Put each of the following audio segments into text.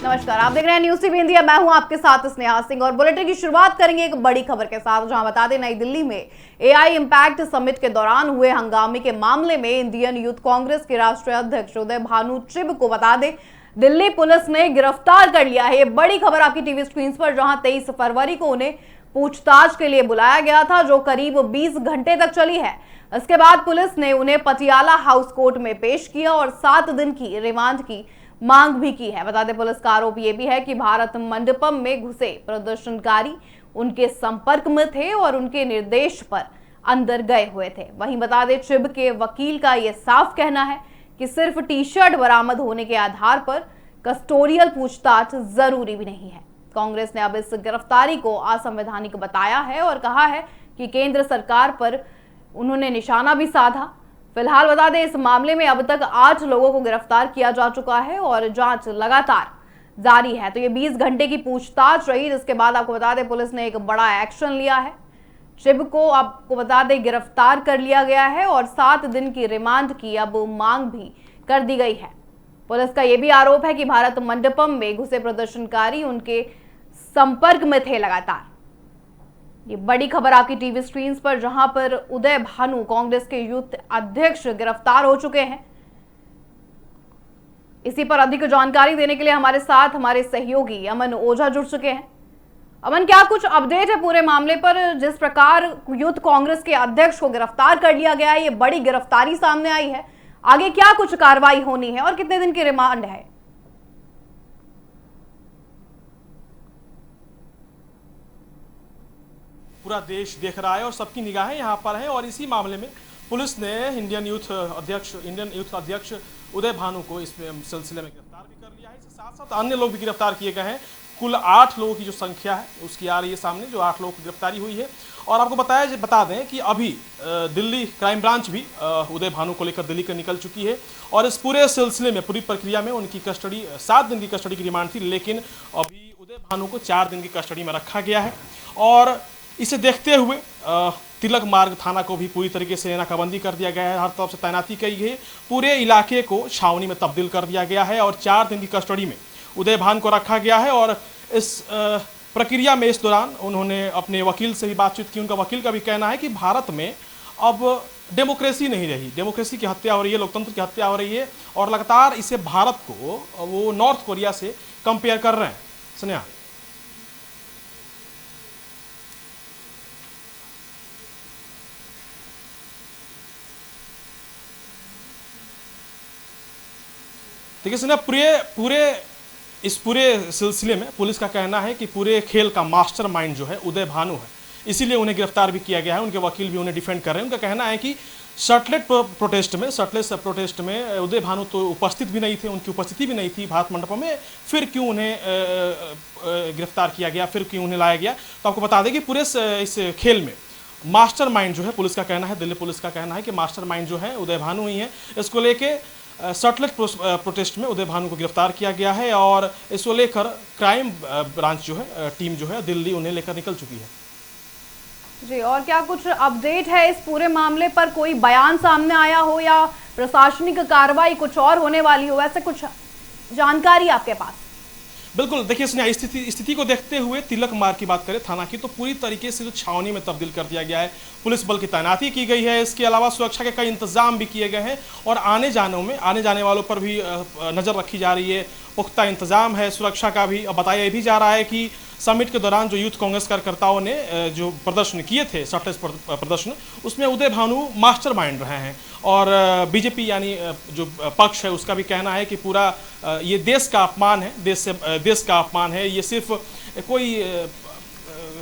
नमस्कार, आप देख रहे हैं न्यूज़ टीवी इंडिया। मैं हूं आपके साथ स्नेहा सिंह और बुलेटिन की शुरुआत करेंगे एक बड़ी खबर के साथ, जहां बता दें नई दिल्ली में एआई इम्पैक्ट समिट के दौरान हुए हंगामे के मामले में इंडियन यूथ कांग्रेस के राष्ट्रीय अध्यक्ष उदय भानु चिब को बता दें दिल्ली पुलिस ने गिरफ्तार कर लिया है। ये बड़ी खबर आपकी टीवी स्क्रीन पर, जहां 23 फरवरी को उन्हें पूछताछ के लिए बुलाया गया था, जो करीब 20 घंटे तक चली है। इसके बाद पुलिस ने उन्हें पटियाला हाउस कोर्ट में पेश किया और 7 दिन की रिमांड की मांग भी की है। बता दें पुलिस का आरोप यह भी है कि भारत मंडपम में घुसे प्रदर्शनकारी उनके संपर्क में थे और उनके निर्देश पर अंदर गए हुए थे। वहीं बता दें चिब के वकील का यह साफ कहना है कि सिर्फ टी शर्ट बरामद होने के आधार पर कस्टोडियल पूछताछ जरूरी भी नहीं है। कांग्रेस ने अब इस गिरफ्तारी को असंवैधानिक बताया है और कहा है कि केंद्र सरकार पर उन्होंने निशाना भी साधा। फिलहाल बता दें इस मामले में अब तक 8 लोगों को गिरफ्तार किया जा चुका है और जांच लगातार जारी है। तो ये 20 घंटे की पूछताछ रही, जिसके बाद आपको बता दें पुलिस ने एक बड़ा एक्शन लिया है। चिब को आपको बता दें गिरफ्तार कर लिया गया है और 7 दिन की रिमांड की अब मांग भी कर दी गई है। पुलिस का यह भी आरोप है कि भारत मंडपम में घुसे प्रदर्शनकारी उनके संपर्क में थे लगातार। ये बड़ी खबर आपकी टीवी स्क्रीन पर, जहां पर उदय भानु कांग्रेस के यूथ अध्यक्ष गिरफ्तार हो चुके हैं। इसी पर अधिक जानकारी देने के लिए हमारे साथ हमारे सहयोगी अमन ओझा जुड़ चुके हैं। अमन, क्या कुछ अपडेट है पूरे मामले पर? जिस प्रकार यूथ कांग्रेस के अध्यक्ष को गिरफ्तार कर लिया गया है, ये बड़ी गिरफ्तारी सामने आई है, आगे क्या कुछ कार्रवाई होनी है और कितने दिन की रिमांड है? पूरा देश देख रहा है और सबकी निगाहें यहाँ पर हैं और इसी मामले में पुलिस ने इंडियन यूथ अध्यक्ष उदय भानु को इस सिलसिले में गिरफ्तार भी कर लिया है। इसके साथ साथ अन्य लोग भी गिरफ्तार किए गए हैं। कुल 8 लोगों की जो संख्या है उसकी आ रही है सामने, जो 8 लोगों की गिरफ्तारी हुई है। और आपको बता दें कि अभी दिल्ली क्राइम ब्रांच भी उदय भानु को लेकर दिल्ली का निकल चुकी है और इस पूरे सिलसिले में, पूरी प्रक्रिया में उनकी कस्टडी 7 दिन की कस्टडी की रिमांड थी, लेकिन अभी उदय भानु को 4 दिन की कस्टडी में रखा गया है। और इसे देखते हुए तिलक मार्ग थाना को भी पूरी तरीके से नाकाबंदी कर दिया गया है, हर तरफ से तैनाती की गई है, पूरे इलाके को छावनी में तब्दील कर दिया गया है और 4 दिन की कस्टडी में उदय भानु को रखा गया है। और इस प्रक्रिया में इस दौरान उन्होंने अपने वकील से भी बातचीत की। उनका वकील का भी कहना है कि भारत में अब डेमोक्रेसी नहीं रही, डेमोक्रेसी की हत्या हो रही है, लोकतंत्र की हत्या हो रही है और लगातार इसे भारत को वो नॉर्थ कोरिया से कंपेयर कर रहे हैं। स्नेहा, देखिए स्नेहा, इस पूरे सिलसिले में पुलिस का कहना है कि पूरे खेल का मास्टरमाइंड जो है उदय भानु है, इसीलिए उन्हें गिरफ्तार भी किया गया है। उनके वकील भी उन्हें डिफेंड कर रहे हैं। उनका कहना है कि शर्टलेस प्रोटेस्ट में उदय भानु तो उपस्थित भी नहीं थे, उनकी उपस्थिति भी नहीं थी भारत मंडपम में, फिर क्यों उन्हें गिरफ्तार किया गया, फिर क्यों उन्हें लाया गया? तो आपको बता दें कि पूरे इस खेल में मास्टरमाइंड जो है, पुलिस का कहना है, दिल्ली पुलिस का कहना है कि मास्टरमाइंड जो है उदय भानु ही है। इसको लेके शर्टलेस प्रोटेस्ट में उदय भानु को गिरफ्तार किया गया है और इसको लेकर क्राइम ब्रांच जो है, टीम जो है दिल्ली उन्हें लेकर निकल चुकी है। जी, और क्या कुछ अपडेट है इस पूरे मामले पर? कोई बयान सामने आया हो या प्रशासनिक कार्रवाई कुछ और होने वाली हो, वैसे कुछ जानकारी आपके पास? बिल्कुल, देखिए स्थिति को देखते हुए तिलक मार्ग की बात करें थाना की, तो पूरी तरीके से जो छावनी में तब्दील कर दिया गया है, पुलिस बल की तैनाती की गई है। इसके अलावा सुरक्षा के कई इंतजाम भी किए गए हैं और आने जाने वालों पर भी नज़र रखी जा रही है, पुख्ता इंतजाम है सुरक्षा का भी। बताया भी जा रहा है कि समिट के दौरान जो यूथ कांग्रेस कार्यकर्ताओं ने जो प्रदर्शन किए थे, शर्टलेस प्रदर्शन, उसमें उदय भानु मास्टरमाइंड रहे हैं। और बीजेपी यानी जो पक्ष है उसका भी कहना है कि पूरा ये देश का अपमान है, देश का अपमान है। ये सिर्फ कोई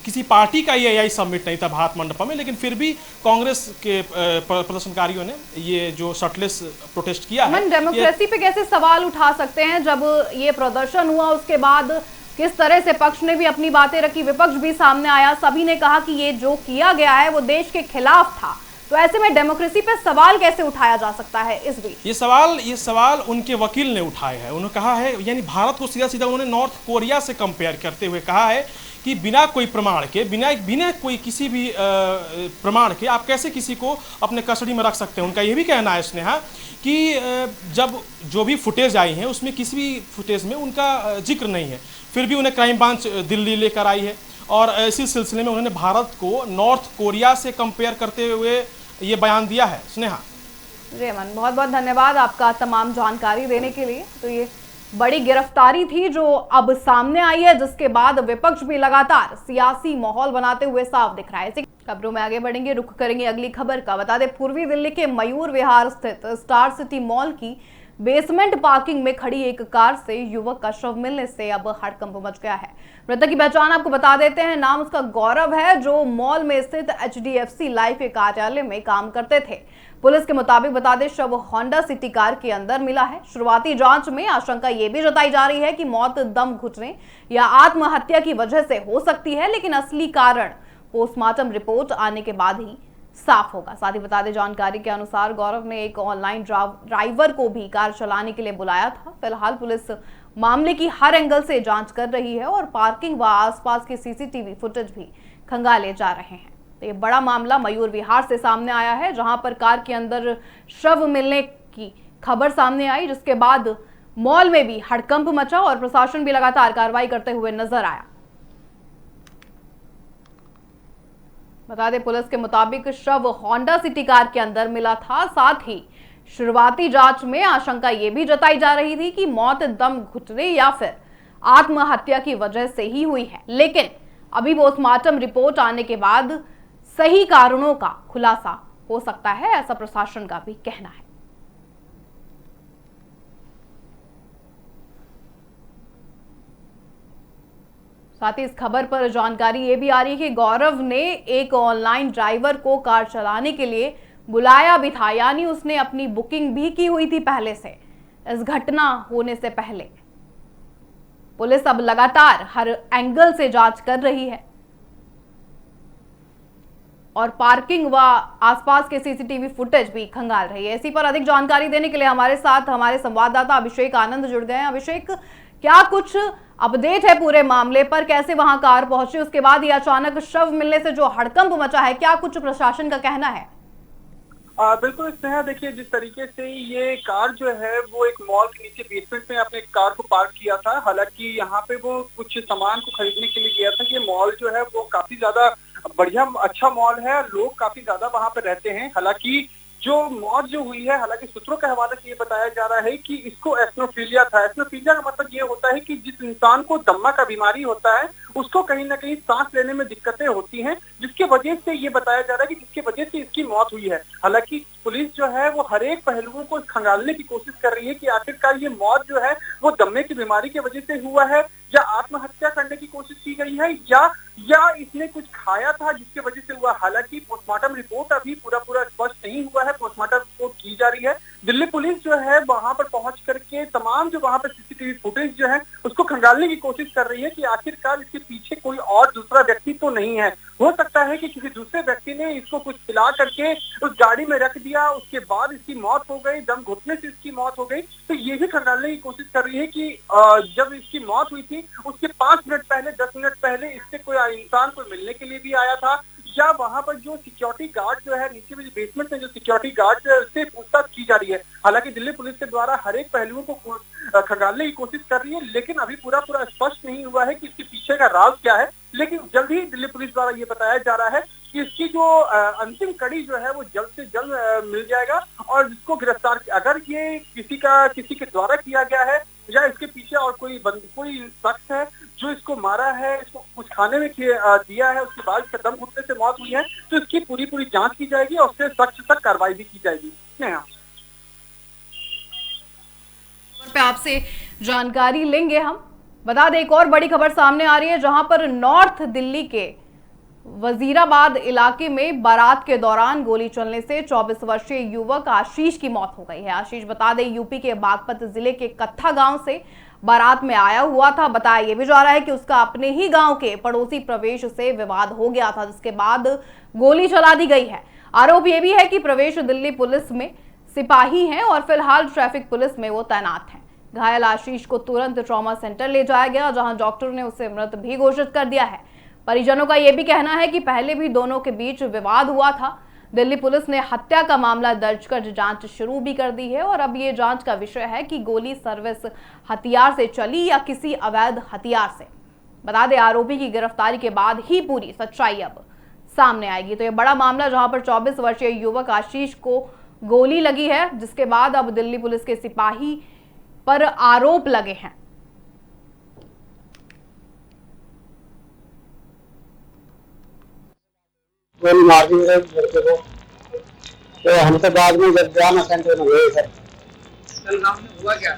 किसी पार्टी का ये एआई समिट नहीं था भारत मंडपम में, लेकिन फिर भी कांग्रेस के प्रदर्शनकारियों ने ये जो शर्टलेस प्रोटेस्ट किया है। डेमोक्रेसी पे कैसे सवाल उठा सकते हैं? जब ये प्रदर्शन हुआ उसके बाद किस तरह से पक्ष ने भी अपनी बातें रखी, विपक्ष भी सामने आया, सभी ने कहा कि ये जो किया गया है वो देश के खिलाफ था। तो ऐसे में डेमोक्रेसी पे सवाल कैसे उठाया जा सकता है इस बीच? ये सवाल उनके वकील ने उठाए हैं। उन्होंने कहा है, यानी भारत को सीधा सीधा उन्होंने नॉर्थ कोरिया से कंपेयर करते हुए कहा है कि बिना कोई प्रमाण के, बिना कोई किसी भी प्रमाण के आप कैसे किसी को अपने कस्टडी में रख सकते हैं। उनका ये भी कहना है स्नेहा कि जब जो भी फुटेज आई है उसमें किसी भी फुटेज में उनका जिक्र नहीं है, फिर भी उन्हें क्राइम ब्रांच दिल्ली लेकर आई है और इसी सिलसिले में उन्होंने भारत को नॉर्थ कोरिया से कंपेयर करते हुए ये बयान दिया है। स्नेहा जी अमन, बहुत बहुत धन्यवाद आपका तमाम जानकारी देने के लिए। तो ये बड़ी गिरफ्तारी थी जो अब सामने आई है, जिसके बाद विपक्ष भी लगातार सियासी माहौल बनाते हुए साफ दिख रहा है। इसी खबरों में आगे बढ़ेंगे, रुख करेंगे अगली खबर का। बता दें, पूर्वी दिल्ली के मयूर विहार स्थित स्टार सिटी मॉल की बेसमेंट पार्किंग में खड़ी एक कार से युवक का शव मिलने से अब हड़कंप मच गया है। मृतक की पहचान आपको बता देते हैं, नाम उसका गौरव है, जो मॉल में स्थित HDFC लाइफ के कार्यालय में काम करते थे। पुलिस के मुताबिक बता दें, शव होंडा सिटी कार के अंदर मिला है। शुरुआती जांच में आशंका ये भी जताई जा रही है कि मौत दम घुटने या आत्महत्या की वजह से हो सकती है, लेकिन असली कारण पोस्टमार्टम रिपोर्ट आने के बाद ही साफ होगा। साथ ही बता दें, जानकारी के अनुसार गौरव ने एक ऑनलाइन ड्राइवर को भी कार चलाने के लिए बुलाया था। फिलहाल पुलिस मामले की हर एंगल से जांच कर रही है और पार्किंग व आसपास के CCTV फुटेज भी खंगाले जा रहे हैं। तो ये बड़ा मामला मयूर विहार से सामने आया है, जहां पर कार के अंदर शव मिलने की खबर सामने आई, जिसके बाद मॉल में भी हड़कंप मचा और प्रशासन भी लगातार कार्रवाई करते हुए नजर आया। बता दें, पुलिस के मुताबिक शव होंडा सिटी कार के अंदर मिला था। साथ ही शुरुआती जांच में आशंका ये भी जताई जा रही थी कि मौत दम घुटने या फिर आत्महत्या की वजह से ही हुई है, लेकिन अभी पोस्टमार्टम रिपोर्ट आने के बाद सही कारणों का खुलासा हो सकता है, ऐसा प्रशासन का भी कहना है। साथ ही इस खबर पर जानकारी ये भी आ रही है कि गौरव ने एक ऑनलाइन ड्राइवर को कार चलाने के लिए बुलाया भी था, यानी उसने अपनी बुकिंग भी की हुई थी पहले से, इस घटना होने से पहले। पुलिस अब लगातार हर एंगल से जांच कर रही है और पार्किंग व आसपास के CCTV फुटेज भी खंगाल रही है। इसी पर अधिक जानकारी देने के लिए हमारे साथ हमारे संवाददाता अभिषेक आनंद जुड़ गए हैं। अभिषेक, क्या कुछ अपडेट है पूरे मामले पर? कैसे वहां कार पहुंची, उसके बाद ये अचानक शव मिलने से जो हड़कंप मचा है, क्या कुछ प्रशासन का कहना है? बिल्कुल स्नेहा, देखिए जिस तरीके से ये कार जो है वो एक मॉल के नीचे बेसमेंट में अपने कार को पार्क किया था। हालांकि यहाँ पे वो कुछ सामान को खरीदने के लिए गया था। ये मॉल जो है वो काफी ज्यादा बढ़िया अच्छा मॉल है, लोग काफी ज्यादा वहां पे रहते हैं। हालांकि जो मौत जो हुई है, हालांकि सूत्रों के हवाले से ये बताया जा रहा है कि इसको एस्नोफीलिया था। एस्नोफीलिया का मतलब ये होता है कि जिस इंसान को दम्मा का बीमारी होता है उसको कहीं ना कहीं सांस लेने में दिक्कतें होती हैं, जिसके वजह से ये बताया जा रहा है कि जिसकी वजह से इसकी मौत हुई है। हालांकि पुलिस जो है वो हर एक पहलुओं को खंगालने की कोशिश कर रही है कि आखिरकार ये मौत जो है वो दम्मे की बीमारी की वजह से हुआ है या आत्महत्या करने की कोशिश की गई है या इसने कुछ खाया था जिसकी वजह से हुआ। हालांकि पोस्टमार्टम रिपोर्ट अभी पूरा स्पष्ट नहीं हुआ है, पोस्टमार्टम रिपोर्ट की जा रही है। दिल्ली पुलिस जो है वहां पर पहुंच करके तमाम जो वहां पर CCTV फुटेज जो है उसको खंगालने की कोशिश कर रही है कि आखिरकार इसके पीछे कोई और दूसरा व्यक्ति तो नहीं है। हो सकता है कि किसी दूसरे व्यक्ति ने इसको कुछ खिला करके उस गाड़ी में रख दिया, उसके बाद इसकी मौत हो गई, दम घुटने से इसकी मौत हो गई। तो ये भी खंगालने की कोशिश कर रही है कि जब इसकी मौत हुई थी उसके 5 मिनट पहले 10 मिनट पहले इससे कोई इंसान कोई मिलने के लिए भी आया था, या वहां पर जो सिक्योरिटी गार्ड जो है नीचे में बेसमेंट में जो सिक्योरिटी गार्ड जो है उससे पूछताछ की जा रही है। हालांकि दिल्ली पुलिस के द्वारा हर एक पहलुओं को खंगालने की कोशिश कर रही है, लेकिन अभी पूरा स्पष्ट नहीं हुआ है कि इसके पीछे का राज क्या है। लेकिन जल्द ही दिल्ली पुलिस द्वारा ये बताया जा रहा है कि इसकी जो अंतिम कड़ी जो है वो जल्द से जल्द मिल जाएगा और इसको गिरफ्तार, अगर ये किसी के द्वारा किया गया है या इसके पीछे और कोई शख्स है जो इसको मारा है, इसको कुछ खाने में दिया है, उसके बाद इसका दम घुटने से मौत हुई है, तो इसकी पूरी जांच की जाएगी और उससे सख्त तक कार्रवाई भी की जाएगी। पे आपसे जानकारी लेंगे हम। बता दें, एक और बड़ी खबर सामने आ रही है, जहां पर नॉर्थ दिल्ली के वजीराबाद इलाके में बारात के दौरान गोली चलने से 24 वर्षीय युवक आशीष की मौत हो गई है। आशीष, बता दें, यूपी के बागपत जिले के कत्था गांव से बारात में आया हुआ था। बताया यह भी जा रहा है कि उसका अपने ही गांव के पड़ोसी प्रवेश से विवाद हो गया था, जिसके बाद गोली चला दी गई है। आरोप यह भी है कि प्रवेश दिल्ली पुलिस में सिपाही हैं और फिलहाल ट्रैफिक पुलिस में वो तैनात हैं। घायल आशीष को तुरंत ट्रॉमा सेंटर ले जाया गया, जहां डॉक्टर ने उसे मृत भी घोषित कर दिया है। परिजनों का यह भी कहना है कि पहले भी दोनों के बीच विवाद हुआ था। दिल्ली पुलिस ने हत्या का मामला दर्ज कर जांच शुरू भी कर दी है और अब ये जांच का विषय है कि गोली सर्विस हथियार से चली या किसी अवैध हथियार से। बता दें, आरोपी की गिरफ्तारी के बाद ही पूरी सच्चाई अब सामने आएगी। तो ये बड़ा मामला जहां पर 24 वर्षीय युवक आशीष को गोली लगी है, जिसके बाद अब दिल्ली पुलिस के सिपाही पर आरोप लगे हैं। गोली मार दी मेरे लड़के को, तो हम तो बाद में जब जाना सेंटर में गए सर। कल गांव में हुआ क्या?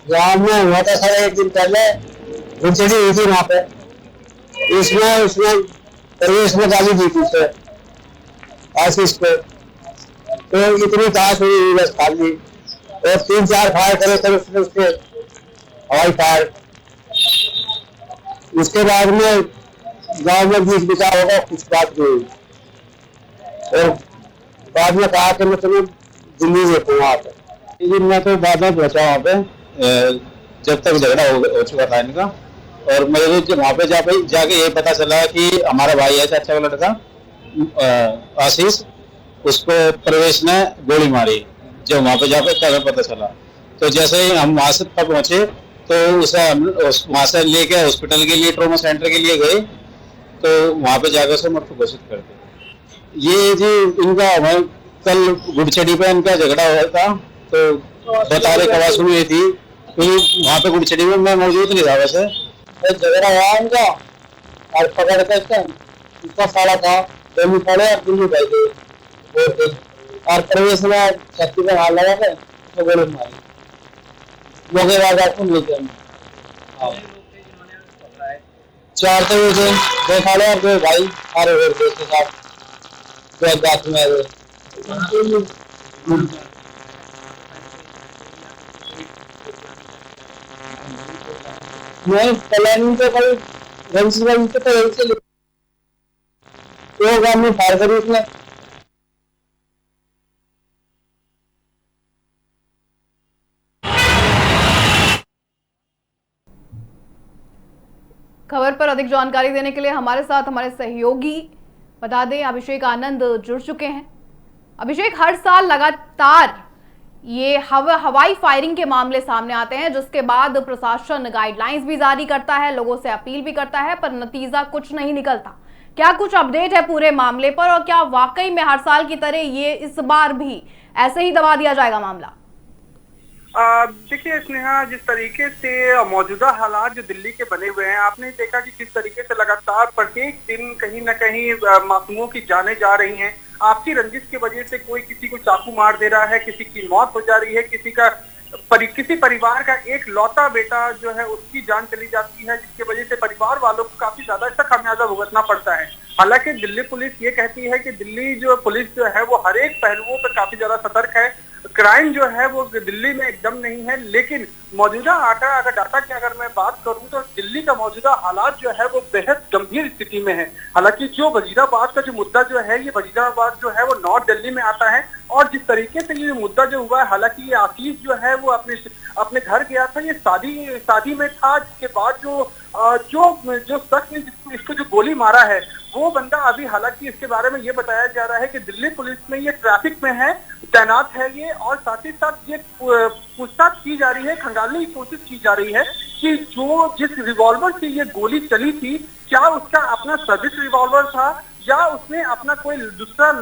गाँव में हुआ था सर, एक दिन पहले गुड़चड़ी हुई थी वहाँ पे। उसमें प्रवेश में गाली दी थी उसे आशीष को, तो इतनी ताश हुई बस खाली, और 3-4 फायर करे थे उसने उसके हवाई फायर। उसके बाद में गाँव में बीच बिचा होगा, कुछ बात नहीं हुई, और बाद में कहा कि मैं तुम्हें दिल्ली देखूंगा वहाँ पे। लेकिन मैं तो बाद में पहुंचा वहाँ पे, जब तक झगड़ा हो चुका था इनका, और मेरे को वहाँ पे जाके ये पता चला कि हमारा भाई है चाचा का लड़का आशीष, उसको प्रवेश ने गोली मारी। जब वहाँ पे जाकर तब पता चला, तो जैसे ही हम वहाँ से पहुंचे तो उसे वहाँ से लेके हॉस्पिटल के लिए, ट्रॉमा सेंटर के लिए गए, तो वहाँ पे जाकर उसे मृत घोषित कर दिया। ये जी इनका कल गुड़चड़ी पे इनका झगड़ा हुआ था, तो बता रहे कवास हुई थी, क्योंकि वहाँ पे गुड़चड़ी में मैं मौजूद नहीं था। वैसे झगड़ा हुआ इनका, और पकड़ के इसका साला था, दोनों पड़े और दिल्ली भाई गए, और प्रवेश में छत्ती पे हाथ लगा के तो गोली मारी। मौके बाद आपको मिलते हैं 4 तो ये थे, 2 साले और 2 भाई सारे और दोस्त के साथ बात में आए। नहीं प्लानिंग तो कल रंसी तो यही से तो गांव में फायर करी उसने। खबर पर अधिक जानकारी देने के लिए हमारे साथ हमारे सहयोगी बता दें अभिषेक आनंद जुड़ चुके हैं। अभिषेक, हर साल लगातार ये हवाई फायरिंग के मामले सामने आते हैं, जिसके बाद प्रशासन गाइडलाइंस भी जारी करता है, लोगों से अपील भी करता है, पर नतीजा कुछ नहीं निकलता। क्या कुछ अपडेट है पूरे मामले पर, और क्या वाकई में हर साल की तरह ये इस बार भी ऐसे ही दबा दिया जाएगा मामला? देखिए स्नेहा, जिस तरीके से मौजूदा हालात जो दिल्ली के बने हुए हैं, आपने देखा कि किस तरीके से लगातार प्रत्येक दिन कहीं न कहीं मासूमों की जानें जा रही हैं। आपसी रंजिश की वजह से कोई किसी को चाकू मार दे रहा है, किसी की मौत हो जा रही है, किसी परिवार का एक लौता बेटा जो है उसकी जान चली जाती है, जिसकी वजह से परिवार वालों को काफी ज्यादा इसका खामियाजा भुगतना पड़ता है। हालांकि दिल्ली पुलिस ये कहती है कि दिल्ली जो पुलिस जो है वो हर एक पहलुओं पर काफी ज्यादा सतर्क है, क्राइम जो है वो दिल्ली में एकदम नहीं है। लेकिन मौजूदा डाटा की अगर मैं बात करूं तो दिल्ली का मौजूदा हालात जो है वो बेहद गंभीर स्थिति में है। हालांकि जो वजीराबाद का जो मुद्दा जो है, ये वजीराबाद जो है वो नॉर्थ दिल्ली में आता है, और जिस तरीके से ये मुद्दा जो हुआ है, हालांकि ये आशीष जो है वो अपने घर गया था, ये शादी में था, जिसके बाद जो शख्स ने इसको जो गोली मारा है वो बंदा अभी, हालांकि इसके बारे में ये बताया जा रहा है कि दिल्ली पुलिस में ये ट्रैफिक में है, तैनात है ये, और साथ ही साथ ये पूछताछ की जा रही है, खंगालने की कोशिश की जा रही है कि जिस रिवॉल्वर से ये गोली चली थी, क्या उसका अपना सर्विस रिवॉल्वर था या उसने अपना कोई दूसरा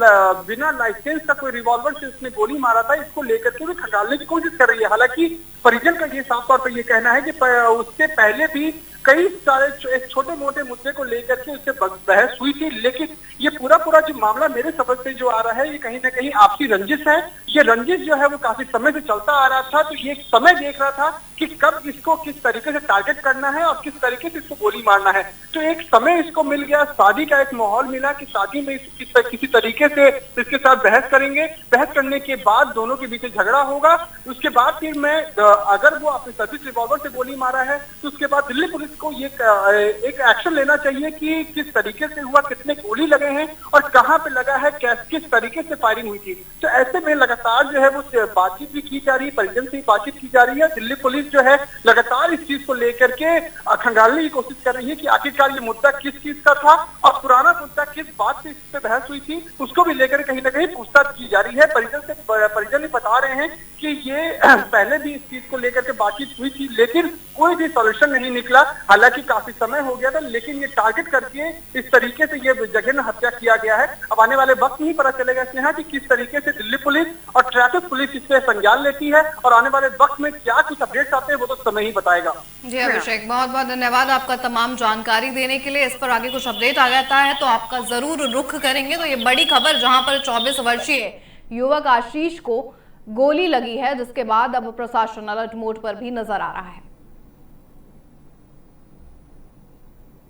बिना लाइसेंस का कोई रिवॉल्वर से उसने गोली मारा था। इसको लेकर के भी खंगालने की कोशिश कर रही है। हालांकि परिजन का ये साफ तौर पर ये कहना है कि उससे पहले भी कई सारे छोटे मोटे मुद्दे को लेकर के उससे बहस हुई थी, लेकिन ये पूरा जो मामला मेरे समझ से जो आ रहा है, ये कहीं ना कहीं आपसी रंजिश है। ये रंजिश जो है वो काफी समय से चलता आ रहा था, तो ये समय देख रहा था कि कब इसको किस तरीके से टारगेट करना है और किस तरीके से इसको गोली मारना है। तो एक समय इसको मिल गया, शादी का एक माहौल मिला कि शादी में किसी तरीके से इसके साथ बहस करेंगे, बहस करने के बाद दोनों के बीच झगड़ा होगा, उसके बाद फिर अगर वो अपने सर्विस रिवॉल्वर से गोली मारा है तो उसके बाद दिल्ली पुलिस को ये एक एक्शन लेना चाहिए कि किस तरीके से हुआ, कितने गोली लगे हैं और कहां पे लगा है, किस तरीके से फायरिंग हुई थी। तो ऐसे में लगातार जो है वो बातचीत भी की जा रही है, परिजन से बातचीत की जा रही है। दिल्ली पुलिस जो है लगातार इस चीज को लेकर के खंगालने की कोशिश कर रही है कि आखिरकार ये मुद्दा किस चीज का था और पुराना मुद्दा किस बात से इस पे बहस हुई थी, उसको भी लेकर कहीं ना कहीं पूछताछ की जा रही है। परिजन भी बता रहे हैं कि ये पहले भी इस चीज को लेकर के बातचीत हुई थी, लेकिन कोई भी सॉल्यूशन नहीं निकला। हालांकि काफी समय हो गया था, लेकिन ये टारगेट करके इस तरीके से ये जघन्य हत्या किया गया है। अब आने वाले वक्त में ही पता चलेगा स्नेहा कि किस तरीके से दिल्ली पुलिस और ट्रैफिक पुलिस इससे संज्ञान लेती है और आने वाले वक्त में क्या कुछ अपडेट्स आते हैं वो तो समय ही बताएगा। जी अभिषेक, बहुत बहुत धन्यवाद आपका तमाम जानकारी देने के लिए। इस पर आगे कुछ अपडेट आ जाता है तो आपका जरूर रुख करेंगे। तो ये बड़ी खबर जहां पर 24 वर्षीय युवक आशीष को गोली लगी है, जिसके बाद अब प्रशासन अलर्ट मोड पर भी नजर आ रहा है।